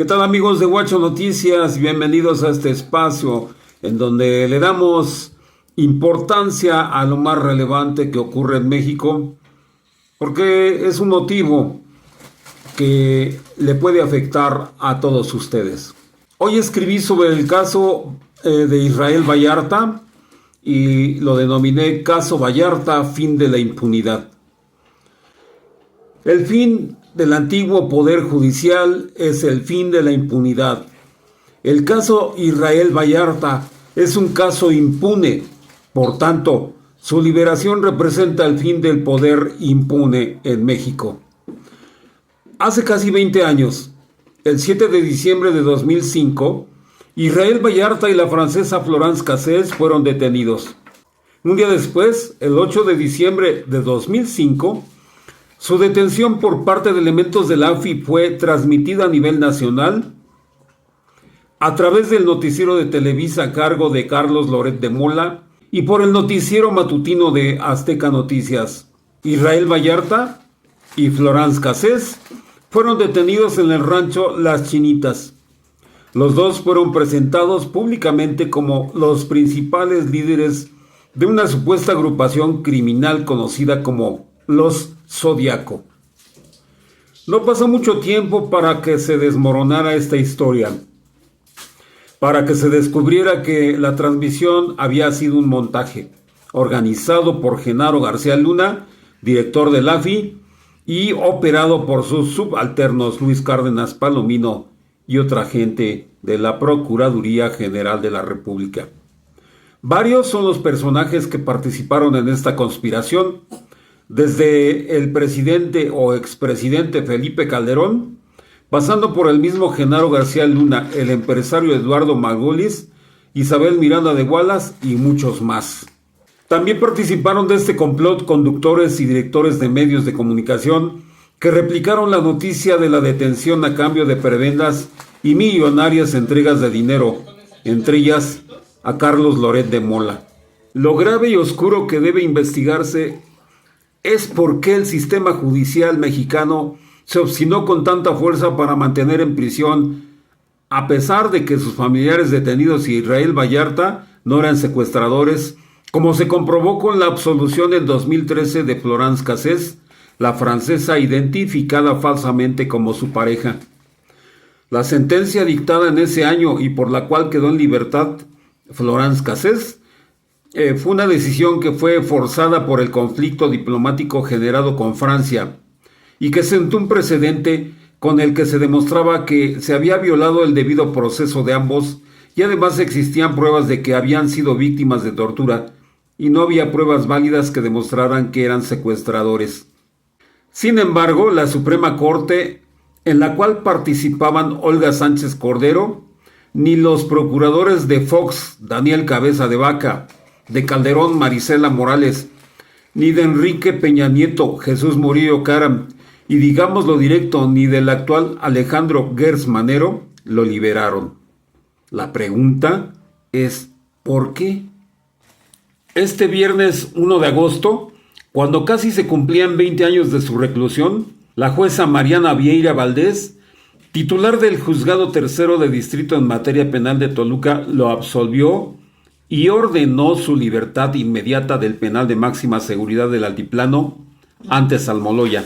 ¿Qué tal amigos de Guacho Noticias? Bienvenidos a este espacio en donde le damos importancia a lo más relevante que ocurre en México, porque es un motivo que le puede afectar a todos ustedes. Hoy escribí sobre el caso de Israel Vallarta y lo denominé Caso Vallarta, fin de la impunidad. El fin del antiguo Poder Judicial es el fin de la impunidad. El caso Israel Vallarta es un caso impune, por tanto, su liberación representa el fin del poder impune en México. Hace casi 20 años, el 7 de diciembre de 2005, Israel Vallarta y la francesa Florence Cassés fueron detenidos. Un día después, el 8 de diciembre de 2005, su detención por parte de elementos de la AFI fue transmitida a nivel nacional a través del noticiero de Televisa a cargo de Carlos Loret de Mola y por el noticiero matutino de Azteca Noticias. Israel Vallarta y Florence Cassés fueron detenidos en el rancho Las Chinitas. Los dos fueron presentados públicamente como los principales líderes de una supuesta agrupación criminal conocida como Los Zodiaco. No pasó mucho tiempo para que se desmoronara esta historia, para que se descubriera que la transmisión había sido un montaje organizado por Genaro García Luna, director del AFI, y operado por sus subalternos Luis Cárdenas Palomino y otra gente de la Procuraduría General de la República. Varios son los personajes que participaron en esta conspiración, desde el presidente o expresidente Felipe Calderón, pasando por el mismo Genaro García Luna, el empresario Eduardo Margulis, Isabel Miranda de Wallace y muchos más. También participaron de este complot conductores y directores de medios de comunicación que replicaron la noticia de la detención a cambio de prebendas y millonarias entregas de dinero, entre ellas a Carlos Loret de Mola. Lo grave y oscuro que debe investigarse es por qué el sistema judicial mexicano se obstinó con tanta fuerza para mantener en prisión, a pesar de que sus familiares detenidos y Israel Vallarta no eran secuestradores, como se comprobó con la absolución en 2013 de Florence Cassés, la francesa identificada falsamente como su pareja. La sentencia dictada en ese año y por la cual quedó en libertad Florence Cassés fue una decisión que fue forzada por el conflicto diplomático generado con Francia y que sentó un precedente con el que se demostraba que se había violado el debido proceso de ambos y además existían pruebas de que habían sido víctimas de tortura y no había pruebas válidas que demostraran que eran secuestradores. Sin embargo, la Suprema Corte, en la cual participaban Olga Sánchez Cordero, ni los procuradores de Fox, Daniel Cabeza de Vaca, de Calderón, Marisela Morales, ni de Enrique Peña Nieto, Jesús Murillo Caram, y digámoslo directo, ni del actual Alejandro Gertz Manero, lo liberaron. La pregunta es, ¿por qué? Este viernes 1 de agosto, cuando casi se cumplían 20 años de su reclusión, la jueza Mariana Vieira Valdés, titular del Juzgado Tercero de Distrito en materia penal de Toluca, lo absolvió y ordenó su libertad inmediata del penal de máxima seguridad del Altiplano, antes Almoloya.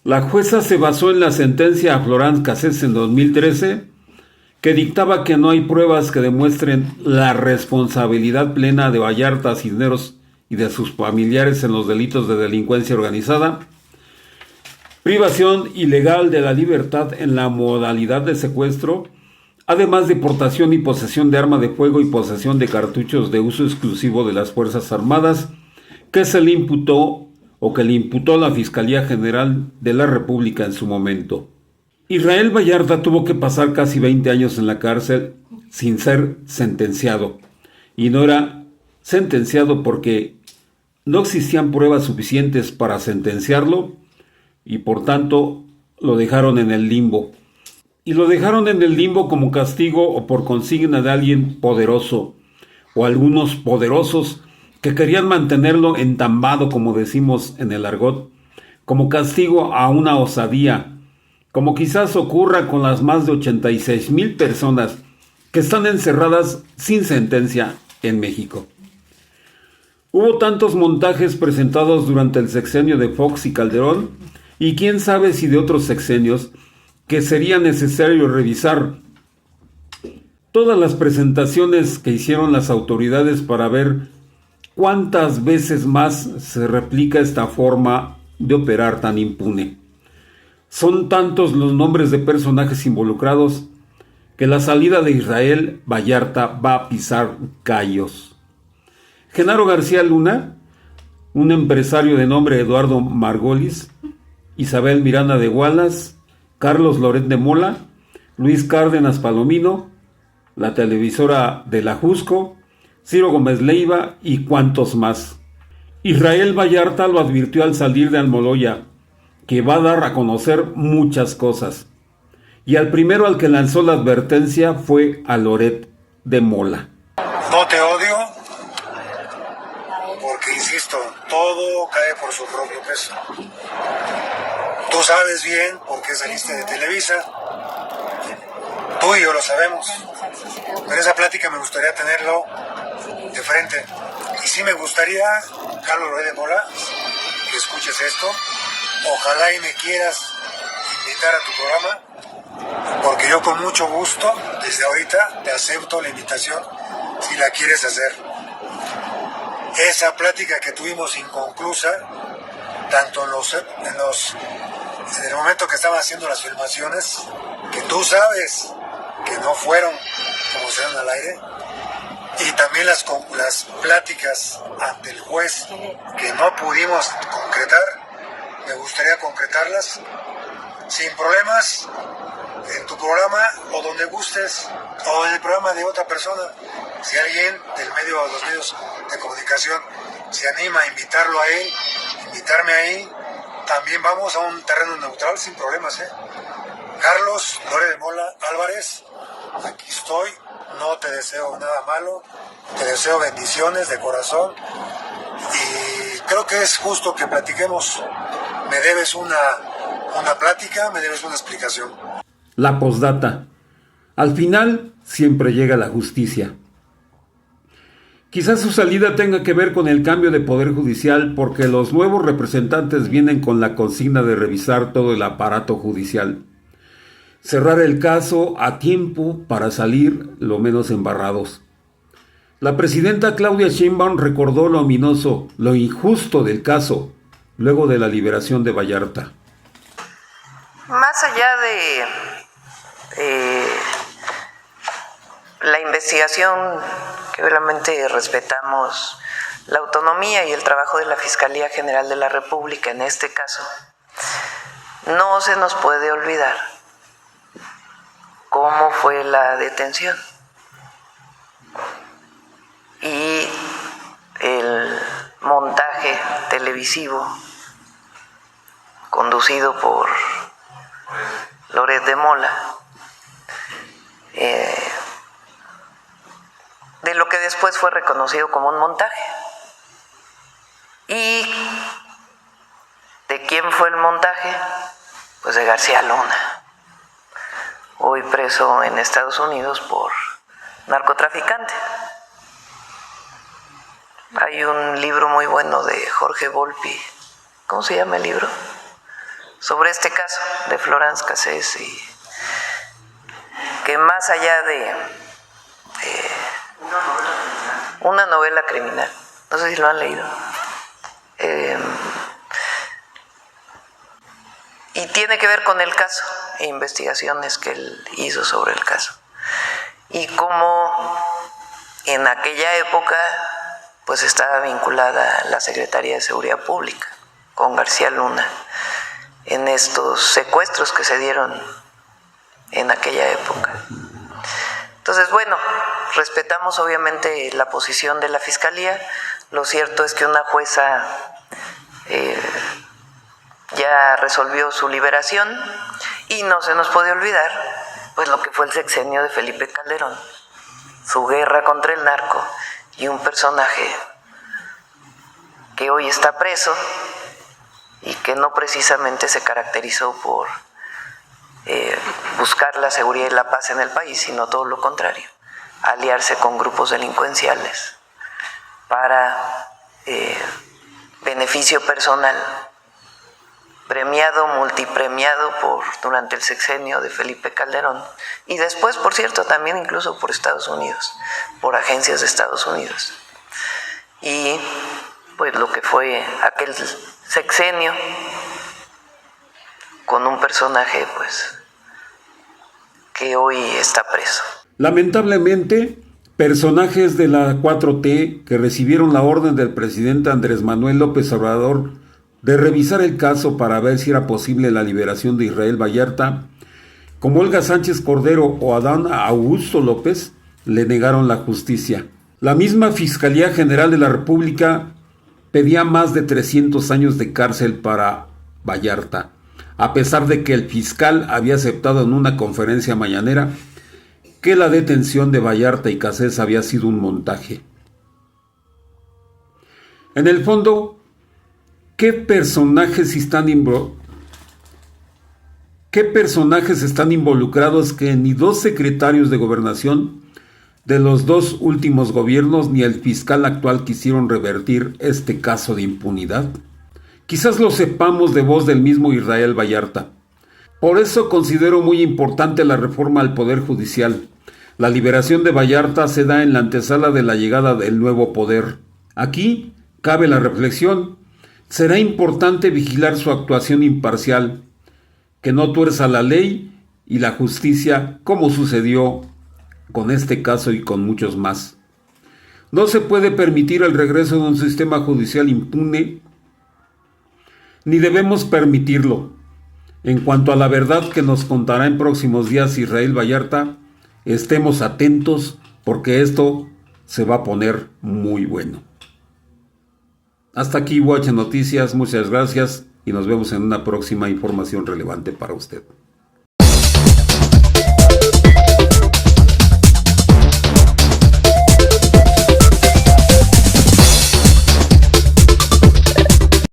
La jueza se basó en la sentencia a Florence Cassés en 2013, que dictaba que no hay pruebas que demuestren la responsabilidad plena de Vallarta, Cisneros y de sus familiares en los delitos de delincuencia organizada, privación ilegal de la libertad en la modalidad de secuestro, además de portación y posesión de arma de fuego y posesión de cartuchos de uso exclusivo de las Fuerzas Armadas, que se le imputó o que le imputó la Fiscalía General de la República en su momento. Israel Vallarta tuvo que pasar casi 20 años en la cárcel sin ser sentenciado, y no era sentenciado porque no existían pruebas suficientes para sentenciarlo y por tanto lo dejaron en el limbo. Y lo dejaron en el limbo como castigo o por consigna de alguien poderoso o algunos poderosos que querían mantenerlo entambado, como decimos en el argot, como castigo a una osadía como quizás ocurra con las más de 86,000 personas que están encerradas sin sentencia en México. Hubo tantos montajes presentados durante el sexenio de Fox y Calderón, y quién sabe si de otros sexenios, que sería necesario revisar todas las presentaciones que hicieron las autoridades para ver cuántas veces más se replica esta forma de operar tan impune. Son tantos los nombres de personajes involucrados que la salida de Israel Vallarta va a pisar callos. Genaro García Luna, un empresario de nombre Eduardo Margolis, Isabel Miranda de Wallace, Carlos Loret de Mola, Luis Cárdenas Palomino, la televisora de la Jusco, Ciro Gómez Leiva y cuantos más. Israel Vallarta lo advirtió al salir de Almoloya, que va a dar a conocer muchas cosas. Y al primero al que lanzó la advertencia fue a Loret de Mola. No te odio, porque insisto, todo cae por su propio peso. Tú sabes bien por qué saliste de Televisa, tú y yo lo sabemos, pero esa plática me gustaría tenerlo de frente. Y sí me gustaría, Carlos Loret de Mola, que escuches esto, ojalá y me quieras invitar a tu programa, porque yo con mucho gusto, desde ahorita, te acepto la invitación si la quieres hacer. Esa plática que tuvimos inconclusa, tanto en el momento que estaban haciendo las filmaciones, que tú sabes que no fueron como se dan al aire, y también las pláticas ante el juez que no pudimos concretar, me gustaría concretarlas sin problemas en tu programa o donde gustes, o en el programa de otra persona. Si alguien del medio o los medios de comunicación se anima a invitarlo a él, invitarme ahí, también vamos a un terreno neutral sin problemas, Carlos Loret de Mola Álvarez, aquí estoy, no te deseo nada malo, te deseo bendiciones de corazón y creo que es justo que platiquemos. Me debes una plática, me debes una explicación. La postdata. Al final siempre llega la justicia. Quizás su salida tenga que ver con el cambio de poder judicial porque los nuevos representantes vienen con la consigna de revisar todo el aparato judicial. Cerrar el caso a tiempo para salir lo menos embarrados. La presidenta Claudia Sheinbaum recordó lo ominoso, lo injusto del caso, luego de la liberación de Vallarta. Más allá de la investigación, que realmente respetamos la autonomía y el trabajo de la Fiscalía General de la República en este caso, no se nos puede olvidar cómo fue la detención y el montaje televisivo conducido por Loret de Mola, de lo que después fue reconocido como un montaje. ¿Y de quién fue el montaje? Pues de García Luna, hoy preso en Estados Unidos por narcotraficante. Hay un libro muy bueno de Jorge Volpi, ¿cómo se llama el libro? Sobre este caso de Florence Cassés, y que más allá de una novela criminal, no sé si lo han leído, y tiene que ver con el caso e investigaciones que él hizo sobre el caso y cómo en aquella época pues estaba vinculada la Secretaría de Seguridad Pública con García Luna en estos secuestros que se dieron en aquella época. Entonces, bueno, respetamos obviamente la posición de la Fiscalía. Lo cierto es que una jueza ya resolvió su liberación y no se nos puede olvidar pues lo que fue el sexenio de Felipe Calderón, su guerra contra el narco, y un personaje que hoy está preso y que no precisamente se caracterizó por buscar la seguridad y la paz en el país, sino todo lo contrario, aliarse con grupos delincuenciales para beneficio personal, premiado, multipremiado durante el sexenio de Felipe Calderón, y después, por cierto, también incluso por Estados Unidos, por agencias de Estados Unidos. Y pues lo que fue aquel sexenio con un personaje pues que hoy está preso. Lamentablemente, personajes de la 4T que recibieron la orden del presidente Andrés Manuel López Obrador de revisar el caso para ver si era posible la liberación de Israel Vallarta, como Olga Sánchez Cordero o Adán Augusto López, le negaron la justicia. La misma Fiscalía General de la República pedía más de 300 años de cárcel para Vallarta, a pesar de que el fiscal había aceptado en una conferencia mañanera que la detención de Vallarta y Cassés había sido un montaje. En el fondo, ¿qué personajes están involucrados que ni dos secretarios de gobernación de los dos últimos gobiernos ni el fiscal actual quisieron revertir este caso de impunidad? Quizás lo sepamos de voz del mismo Israel Vallarta. Por eso considero muy importante la reforma al Poder Judicial. La liberación de Vallarta se da en la antesala de la llegada del nuevo poder. Aquí cabe la reflexión. Será importante vigilar su actuación imparcial, que no tuerza la ley y la justicia como sucedió con este caso y con muchos más. No se puede permitir el regreso de un sistema judicial impune, ni debemos permitirlo. En cuanto a la verdad que nos contará en próximos días Israel Vallarta, estemos atentos porque esto se va a poner muy bueno. Hasta aquí Watch Noticias, muchas gracias y nos vemos en una próxima información relevante para usted.